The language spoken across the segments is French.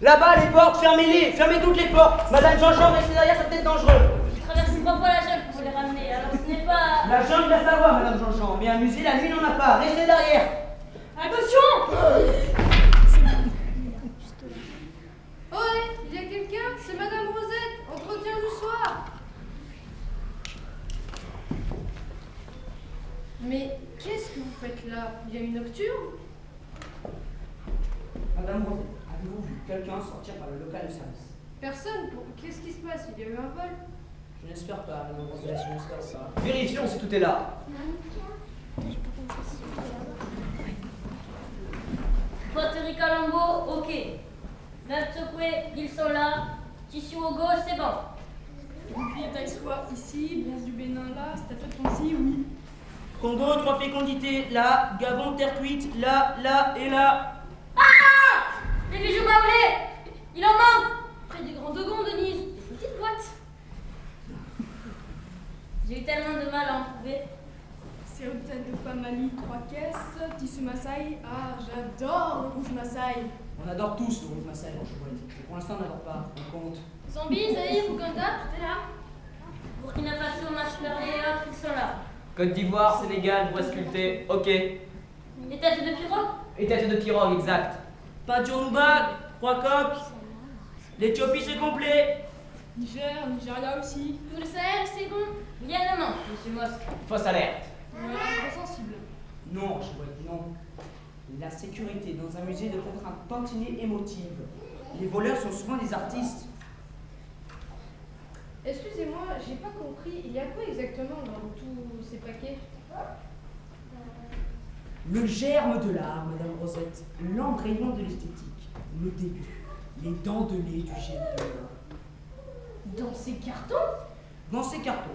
Là-bas, les portes, fermez-les, fermez toutes les portes. Madame Jean-Jean, restez derrière, ça peut être dangereux. J'ai traversé 3 fois la jungle pour les ramener, alors ce n'est pas... La jungle va savoir, Madame Jean-Jean, mais un musée, la nuit n'en a pas. Restez derrière. Attention! Ohé, il y a quelqu'un? C'est Madame Rosette, entretien du soir. Mais qu'est-ce que vous faites là? Il y a une nocturne? Madame Rosette, avez-vous vu quelqu'un sortir par le local de service? Personne. Qu'est-ce qui se passe? Il y a eu un vol? Je n'espère pas, Madame Rosette, je n'espère pas. Vérifions si tout est là. Poterie Colombo, ok. Neuf secoués, ils sont là. Tissu au gauche, c'est bon. Bouclier taille soie ici, bronze du Bénin là, statuette Foncy, oui. Congo, 3 fécondités, là. Gabon, terre cuite, là, là et là. Ah! Les bijoux baoulés! Il en manque! Près du Grand Dogon, Denise. Des petites boîtes. J'ai eu tellement de mal à en trouver. C'est hôtel de femme Ali, 3 caisses, tissu Massaï. Ah, j'adore le rouge Massaï. On adore tous le rouge Massaï en Chevrolet. Mais pour l'instant, on n'adore pas. On compte. Zambie, Zaïre, Ouganda, tout est là. Burkina Faso, Machler et autres, ils sont là. Côte d'Ivoire, Sénégal, bois sculpté, ok. Les têtes de pirogue? Et tête de pirogue, exact. Pajomba, 3 coques. L'Éthiopie, c'est complet. Niger, Nigeria aussi. Tout le Sahel, c'est bon. Bien le nom, monsieur Moss. Fausse alerte. Trop sensible. Non, Chevrolet, non. La sécurité dans un musée doit être un tantinet émotive. Les voleurs sont souvent des artistes. Excusez-moi, j'ai pas compris. Il y a quoi exactement dans tous ces paquets? Le germe de l'art, Madame Rosette. L'embrayon de l'esthétique. Le début. Les dents de lait du génie de l'art. Dans ces cartons? Dans ces cartons,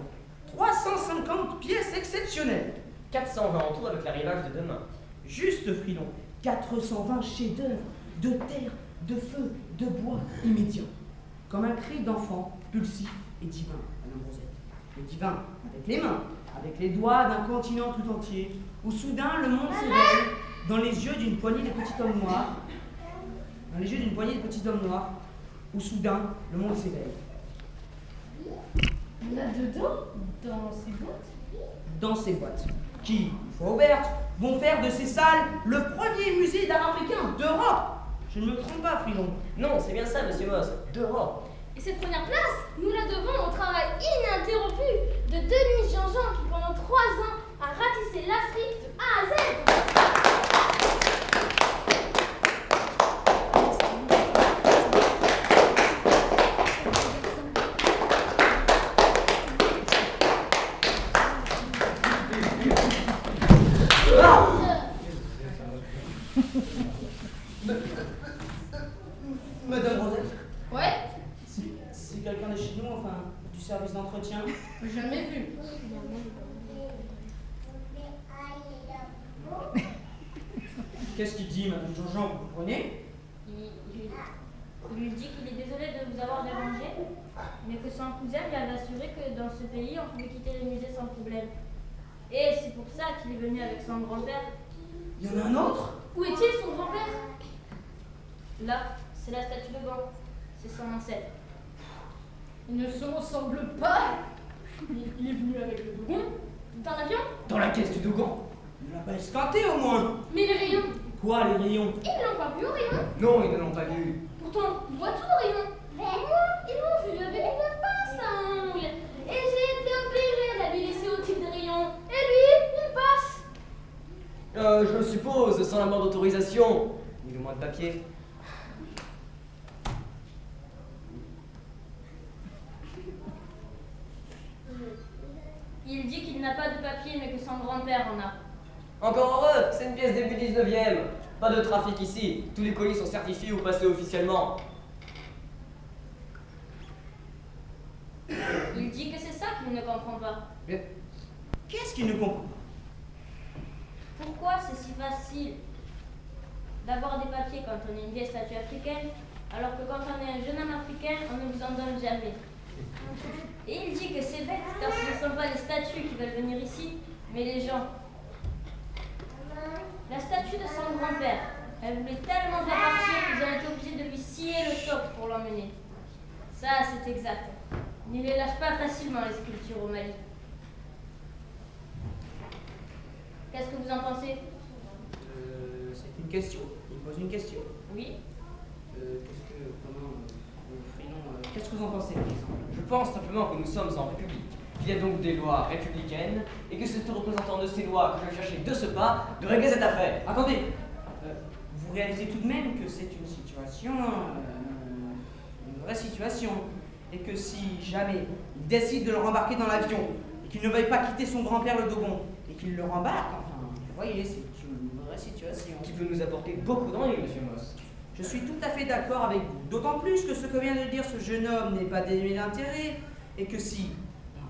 350 pièces exceptionnelles. 420 en tout avec l'arrivage de demain. Juste, Frilon, 420 chefs-d'œuvre de terre, de feu, de bois immédiat. Comme un cri d'enfant, pulsif et divin, Madame Rosette. Le divin, avec les mains, avec les doigts d'un continent tout entier, où soudain le monde s'éveille dans les yeux d'une poignée de petits hommes noirs. Dans les yeux d'une poignée de petits hommes noirs, où soudain le monde s'éveille. Là-dedans? Dans ces boîtes? Dans ces boîtes, qui, une fois ouvertes, vont faire de ces salles le premier musée d'art africain d'Europe. Je ne me trompe pas, Frilon. Non, c'est bien ça, monsieur Moss. d'Europe. Et cette première place, nous la devons au travail ininterrompu de Denise Jean-Jean qui pendant 3 ans a ratissé l'Afrique de A à Z. Madame Rosette, Ouais? c'est quelqu'un de chez nous, enfin, du service d'entretien. Jamais vu. Qu'est-ce qu'il dit, Madame Jean-Jean, vous comprenez? Il lui dit qu'il est désolé de vous avoir dérangé, mais que son cousin lui avait assuré que dans ce pays, on pouvait quitter les musées sans problème. Et c'est pour ça qu'il est venu avec son grand-père. Il y en a un autre? Où est-il, son grand-père? Là, c'est la statue de Gand. C'est son ancêtre. Il ne se ressemble pas. Il est venu avec le Dogon. Dans l'avion? Dans la caisse du Dogon. On l'a pas escanté, au moins. Mais les rayons? Quoi, les rayons? Ils ne l'ont pas vu au rayon. Non, ils ne l'ont pas vu. Pourtant, ils voient tout au rayon. Mais moi, ils m'ont vu avec une pince à ongles. Et j'ai été obligée de lui laisser au type de rayon. Et lui, il passe. Je suppose, sans la moindre autorisation. Ni le moins de papier. Il dit qu'il n'a pas de papier, mais que son grand-père en a. Encore heureux, c'est une pièce début 19e. Pas de trafic ici. Tous les colis sont certifiés ou passés officiellement. Il dit que c'est ça qu'il ne comprend pas. Mais qu'est-ce qu'il ne comprend pas? Pourquoi c'est si facile d'avoir des papiers quand on est une vieille statue africaine, alors que quand on est un jeune homme africain, on ne vous en donne jamais. Et il dit que c'est bête, car ce ne sont pas les statues qui veulent venir ici, mais les gens. La statue de son grand-père, elle voulait tellement bien partir qu'ils ont été obligés de lui scier le socle pour l'emmener. Ça, c'est exact. On ne les lâche pas facilement, les sculptures au Mali. Qu'est-ce que vous en pensez? C'est une question. Il me pose une question. Oui? Qu'est-ce que vous en pensez, par exemple? Je pense simplement que nous sommes en République, qu'il y a donc des lois républicaines, et que c'est au représentant de ces lois que je vais chercher de ce pas de régler cette affaire. Attendez, vous réalisez tout de même que c'est une situation, une vraie situation, et que si jamais il décide de le rembarquer dans l'avion, et qu'il ne veuille pas quitter son grand-père le Dogon, et qu'il le rembarque, enfin, vous voyez, c'est une vraie situation. Qui peut nous apporter beaucoup d'ennuis, monsieur Moss. Je suis tout à fait d'accord avec vous, d'autant plus que ce que vient de dire ce jeune homme n'est pas dénué d'intérêt, et que si,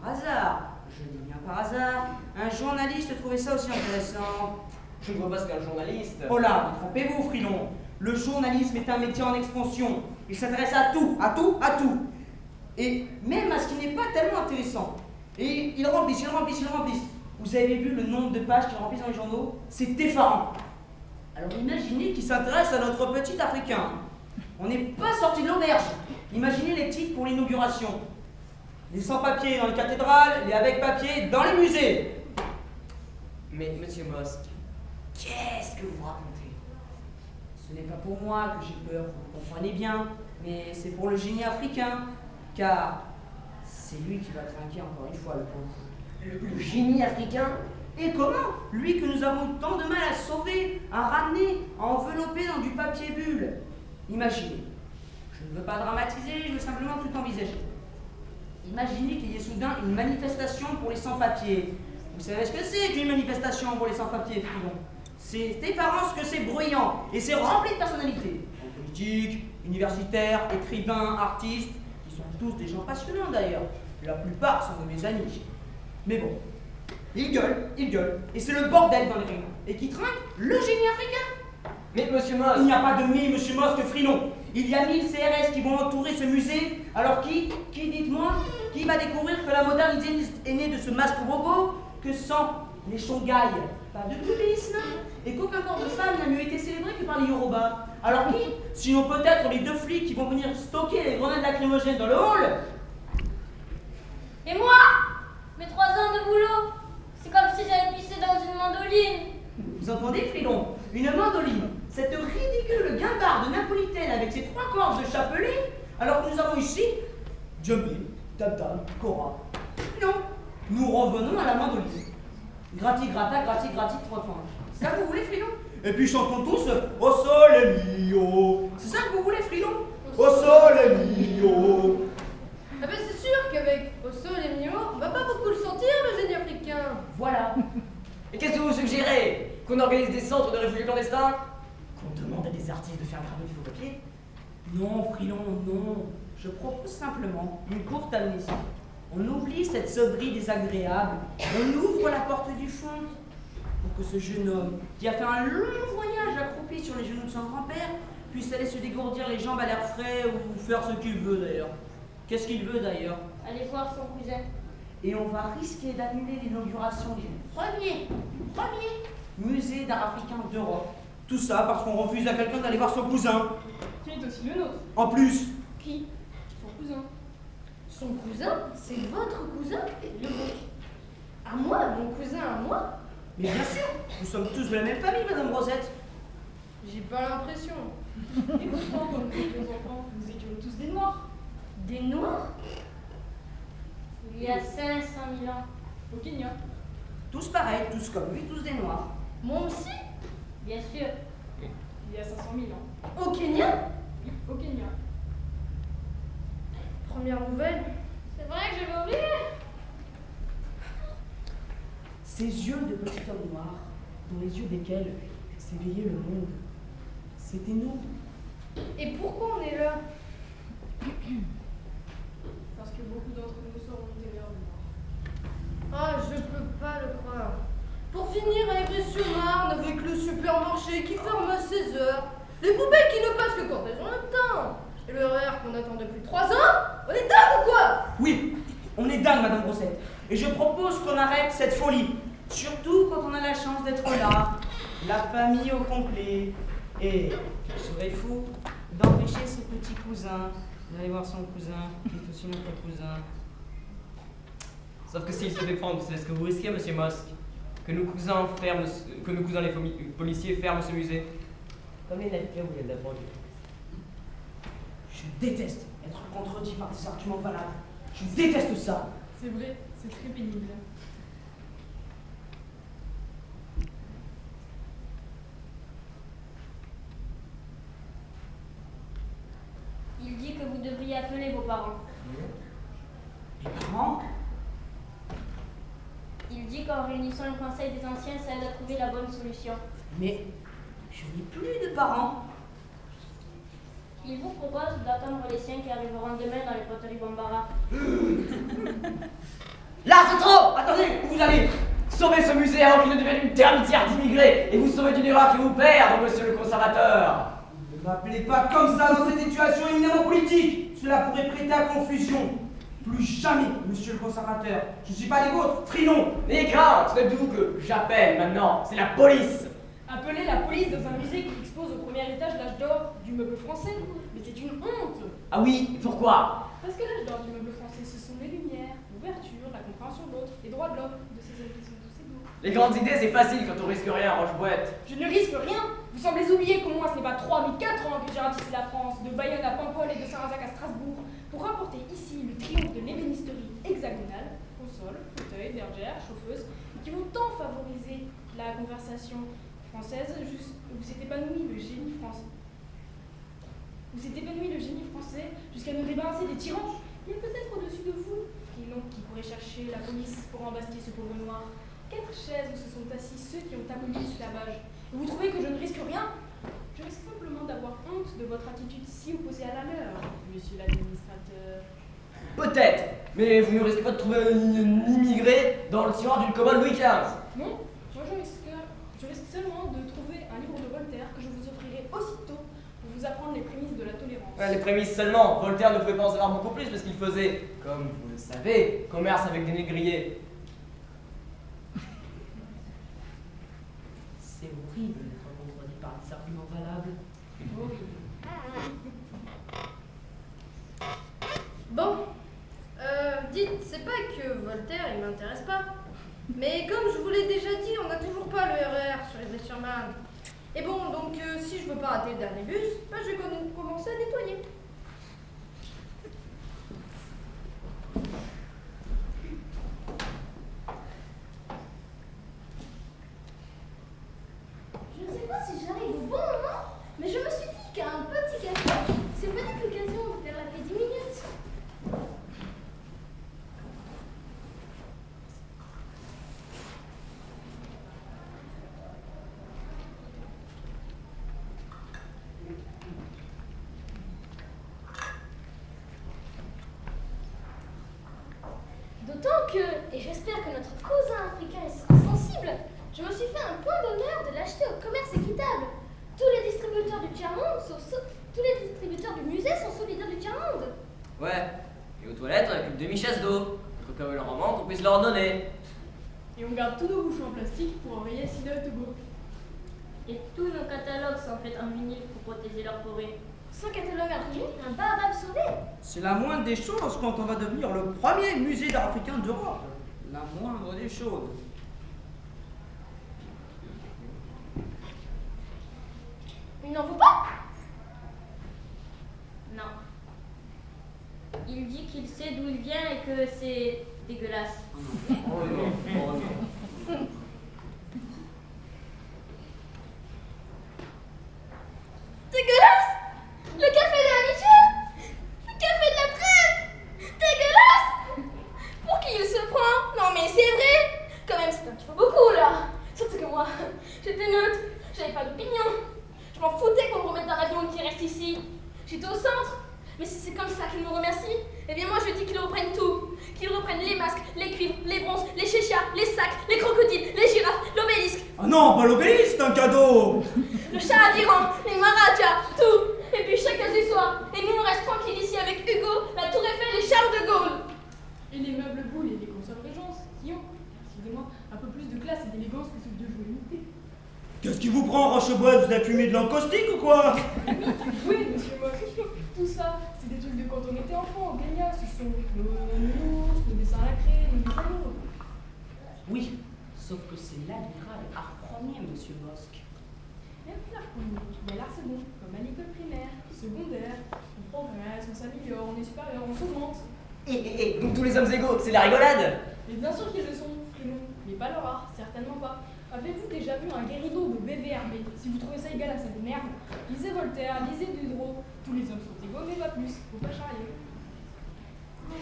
par hasard, je dis bien par hasard, un journaliste trouvait ça aussi intéressant. Je ne vois pas ce qu'un journaliste. Oh là, vous trompez-vous, Frilon. Le journalisme est un métier en expansion. Il s'intéresse à tout, à tout, à tout. Et même à ce qui n'est pas tellement intéressant. Et ils remplissent, ils remplissent, ils remplissent. Vous avez vu le nombre de pages qu'ils remplissent dans les journaux? C'est effarant. Alors imaginez qu'ils s'intéressent à notre petit Africain. On n'est pas sorti de l'auberge. Imaginez les titres pour l'inauguration. Les sans-papiers dans les cathédrales, les avec-papiers dans les musées. Mais, monsieur Moss, qu'est-ce que vous racontez? Ce n'est pas pour moi que j'ai peur, vous comprenez bien, mais c'est pour le génie africain, car c'est lui qui va trinquer encore une fois, le pauvre. Le génie africain? Et comment? Lui que nous avons tant de mal à sauver, à ramener, à envelopper dans du papier bulle. Imaginez, je ne veux pas dramatiser, je veux simplement tout envisager. Imaginez qu'il y ait soudain une manifestation pour les sans-papiers. Vous savez ce que c'est qu'une manifestation pour les sans-papiers, Frilon? C'est effarant ce que c'est bruyant, et c'est rempli de personnalités. Politiques, universitaires, écrivains, artistes, qui sont tous des gens passionnants d'ailleurs. La plupart sont de mes amis. Mais bon, ils gueulent, et c'est le bordel dans les réunions. Et qui trinque? Le génie africain. Mais monsieur Moss... Il n'y a pas de mais, monsieur Moss, que Frilon. Il y a 1000 CRS qui vont entourer ce musée. Alors qui dites-moi, qui va découvrir que la modernité est née de ce masque robot, que sans les Shongai, pas de cubisme, et qu'aucun corps de femme n'a mieux été célébré que par les Yoruba. Alors qui? Sinon peut-être les 2 flics qui vont venir stocker les grenades lacrymogènes dans le hall. Et moi? Mes 3 ans de boulot? C'est comme si j'avais pissé dans une mandoline. Vous entendez, Frilon? Une mandoline, cette ridicule guimbarde napolitaine avec ses 3 cordes de chapelet, alors que nous avons ici Djembé, Dab-Dab, Cora. Non, nous revenons à la mandoline. Grati-grata, grati-grati, 3 points. C'est ça que vous voulez, Frilon? Et puis chantons tous Au sole mio. C'est ça que vous voulez, Frilon? Au sole mio. Ah ben c'est sûr qu'avec Au Sole Mio, on va pas beaucoup le sentir, le génie africain. Voilà. Et qu'est-ce que vous suggérez? Qu'on organise des centres de réfugiés clandestins? Qu'on demande à des artistes de faire un travail de photopapier? Non, Frilon, non. Je propose simplement une courte amnésie. On oublie cette sauverie désagréable. On ouvre la porte du fond pour que ce jeune homme, qui a fait un long voyage accroupi sur les genoux de son grand-père, puisse aller se dégourdir les jambes à l'air frais ou faire ce qu'il veut d'ailleurs. Qu'est-ce qu'il veut d'ailleurs? Allez voir son cousin. Et on va risquer d'annuler l'inauguration du premier musée d'art africain d'Europe. Tout ça parce qu'on refuse à quelqu'un d'aller voir son cousin. Qui est aussi le nôtre. En plus, Qui? Son cousin. Son cousin? C'est votre cousin? Le vôtre. À moi? Mon cousin à moi? mais bien sûr, nous sommes tous de la même famille, Madame Rosette. J'ai pas l'impression. Et pourtant, quand nous étions enfants, nous étions tous des noirs. Des noirs? Il y a 500 000 ans. Au Kenya. Tous pareils, tous comme lui, tous des noirs. Moi aussi? Bien sûr. Il y a 500 000 ans. Au Kenya? Oui, au Kenya. Première nouvelle. C'est vrai que j'avais oublié. Ces yeux de petit homme noir, dans les yeux desquels s'éveillait le monde, c'était nous. Et pourquoi on est là? Parce que beaucoup d'entre nous seront des leurs noirs. Ah, je peux pas le croire. Pour finir à Évry-sur-Marne avec le supermarché qui ferme à 16 heures, les poubelles qui ne passent que quand elles ont le temps, et le RER qu'on attend depuis 3 ans, on est dingue ou quoi? Oui, on est dingue, Madame Rosette. Et je propose qu'on arrête cette folie. Surtout quand on a la chance d'être là, la famille au complet. Et, je serais fou, d'empêcher ses petits cousins d'aller voir son cousin, qui est aussi notre cousin. Sauf que s'il se fait prendre, vous savez ce que vous risquez, monsieur Mosque? Que nos cousins les policiers ferment ce musée. Combien d'habitants vous voulez d'apprendre? Je déteste être contredit par des arguments valables. Je déteste ça. C'est vrai, c'est très pénible. Il dit que vous devriez appeler vos parents. Les parents? Il dit qu'en réunissant le conseil des anciens, ça aide à trouver la bonne solution. Mais je n'ai plus de parents. Il vous propose d'attendre les siens qui arriveront demain dans les poteries Bombara. Là, c'est trop! Attendez, où vous allez? Sauvez ce musée avant qu'il ne devienne une termitière d'immigrés et vous sauvez d'une erreur qui vous perd, monsieur le conservateur! Ne m'appelez pas comme ça dans cette situation éminemment politique. Cela pourrait prêter à confusion. Plus jamais, monsieur le conservateur. Je ne suis pas les vôtres, Trinon. N'ayez crainte, c'est vous que j'appelle maintenant, c'est la police! Appeler la police dans un musée qui expose au premier étage l'âge d'or du meuble français. Mais c'est une honte! Ah oui, pourquoi? Parce que l'âge d'or du meuble français, ce sont les lumières, l'ouverture, la compréhension de l'autre, les droits de l'homme, de ses amis qui sont tous égaux. Les grandes idées, c'est facile quand on risque rien, Roche-Boîte. Je ne risque rien. Vous semblez oublier qu'au moins ce n'est pas 3 mais 4 ans que j'ai ratissé la France, de Bayonne à Paimpol et de Saint-Nazaire à Strasbourg, pour rapporter ici le triomphe de l'ébénisterie hexagonale, console, fauteuil, bergère, chauffeuse, qui vont tant favoriser la conversation française où s'est épanoui le génie français. Où s'est épanoui le génie français jusqu'à nous débarrasser des tyrans. Il y a peut-être au-dessus de vous, Frilon, qui pourrait chercher la police pour embastir ce pauvre noir. 4 chaises où se sont assis ceux qui ont aboli l'esclavage. Et vous trouvez que je ne risque rien? Je risque simplement d'avoir honte de votre attitude si opposée à la leur, monsieur l'administrateur. Peut-être, mais vous ne risquez pas de trouver un immigré dans le tiroir d'une commode Louis XV. Non, moi je risque seulement de trouver un livre de Voltaire que je vous offrirai aussitôt pour vous apprendre les prémices de la tolérance. Les prémices seulement. Voltaire ne pouvait pas en savoir beaucoup plus parce qu'il faisait, comme vous le savez, commerce avec des négriers. C'est horrible d'être contredit par des arguments valables. Bon, dites, c'est pas que Voltaire il m'intéresse pas. Mais comme je vous l'ai déjà dit, on n'a toujours pas le RER sur Ivry-sur-Marne. Et bon, donc si je veux pas rater le dernier bus, bah, je vais commencer à nettoyer. Je ne sais pas si j'arrive au bon moment, mais je me suis dit qu'un petit café, c'est peut-être l'occasion de faire la paix 10 minutes. D'autant que, et j'espère que notre cousin africain sera sensible, je me suis fait un point d'honneur de l'acheter au commerce équitable. Tous les distributeurs du tiers-monde tous les distributeurs du musée sont solidaires du tiers-monde. Ouais, et aux toilettes, on a une demi-chasse d'eau. Au cas où il leur en manque, on puisse leur donner. Et on garde tous nos bouchons en plastique pour enrayer Sidol Togo. Et tous nos catalogues sont faits en vinyle pour protéger leur forêt. Sans catalogue imprimé, un baobab sauvé. C'est la moindre des choses quand on va devenir le premier musée d'art africain d'Europe. La moindre des choses. Il n'en faut pas? Non. Il dit qu'il sait d'où il vient et que c'est dégueulasse. Oh non, oh non. Dégueulasse! Le café de l'amitié! Le café de la trêve! Dégueulasse! Pour qui il se prend? Non mais c'est vrai! Quand même c'est un petit peu beaucoup là! Surtout que moi, j'étais neutre, j'avais pas d'opinion. Je m'en foutais qu'on me remette dans l'avion qui reste ici. J'étais au centre. Mais si c'est comme ça qu'ils me remercient, eh bien moi je dis qu'ils reprennent tout. Qu'ils reprennent les masques, les cuivres, les bronzes, les chéchias, les sacs, les crocodiles, les girafes, l'obélisque. Ah non, pas l'obélisque, c'est un cadeau. Le Shah d'Iran, les Marathas, tout. Et puis chacun chez soi. Et nous on reste tranquille ici avec Hugo, la Tour Eiffel et Charles de Gaulle. Et les meubles boules et les consoles Régence qui ont, excusez-moi, un peu plus de classe et d'élégance que ceux de jouer unité. Qu'est-ce qui vous prend, Rochebois? Vous avez fumé de l'encaustique ou quoi? Oui, monsieur Moche. Tout ça, c'est des trucs de quand on était enfant, Bénia. Ce sont nos nounours, nos dessins à la craie, nos mécanos. Oui, sauf que c'est l'amiral art premier, monsieur Mosque. Il y a plus l'art premier, il y a l'art second, comme à l'école primaire, secondaire. On progresse, on s'améliore, on est supérieur, on s'augmente. Donc tous les hommes égaux, c'est la rigolade. Mais bien sûr qu'ils le sont, Frilon, mais pas leur art, certainement pas. Avez-vous déjà vu un guérido de BVRB? Si vous trouvez ça égal à cette merde, lisez Voltaire, lisez Diderot. Tous les hommes sont égaux, mais pas plus. Faut pas charrier.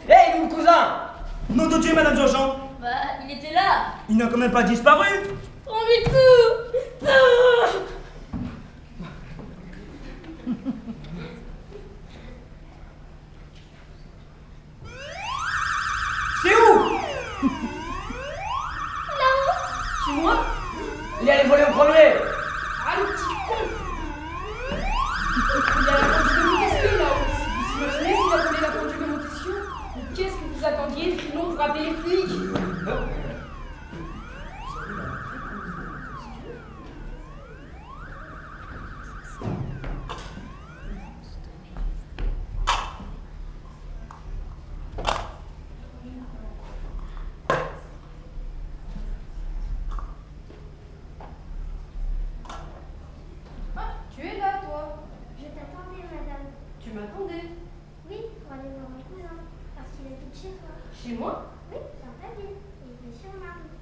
Hé, mon cousin! Nom de Dieu, Madame Jean-Jean! Bah, il était là. Il n'a quand même pas disparu! Rends-lui tout. Tout. C'est où? Là-haut. Chez moi? Il allait voler au premier! Ah, le petit con! Il y a la pendule de Montesquieu là-haut. Si vous imaginez s'il a volé la pendule de Montesquieu, mais qu'est-ce que vous attendiez, Frilon, pour appeler les flics? Ah, tu es là, toi. Je t'attendais, madame. Tu m'attendais. Oui, pour aller voir mon cousin, parce qu'il habite chez toi. Chez moi? Oui, dans ta ville. Il était sur Marie.